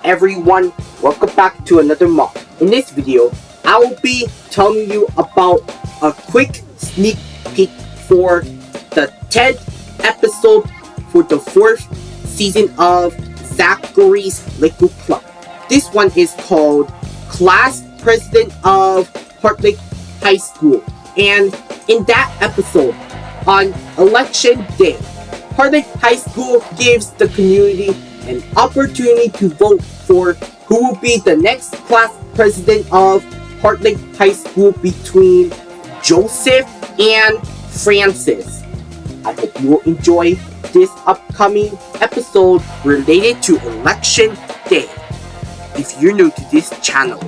everyone, welcome back to another MOC. In this video, I will be telling you about a quick sneak peek for the 10th episode for the 4th season of Zachary's Liquid Club. This one is called Class President of Heartlake High School. And in that episode, on election day, Heartlake High School gives the community an opportunity to vote for who will be the next class president of Heartlake High School between Joseph and Francis. I hope you will enjoy this upcoming episode related to election day. If you're new to this channel,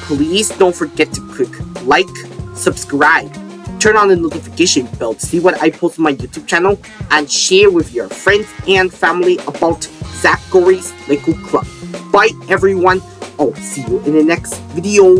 please don't forget to click like, subscribe, turn on the notification bell to see what I post on my YouTube channel, and share with your friends and family about Zachary's Liquid Club. Bye everyone. I'll see you in the next video.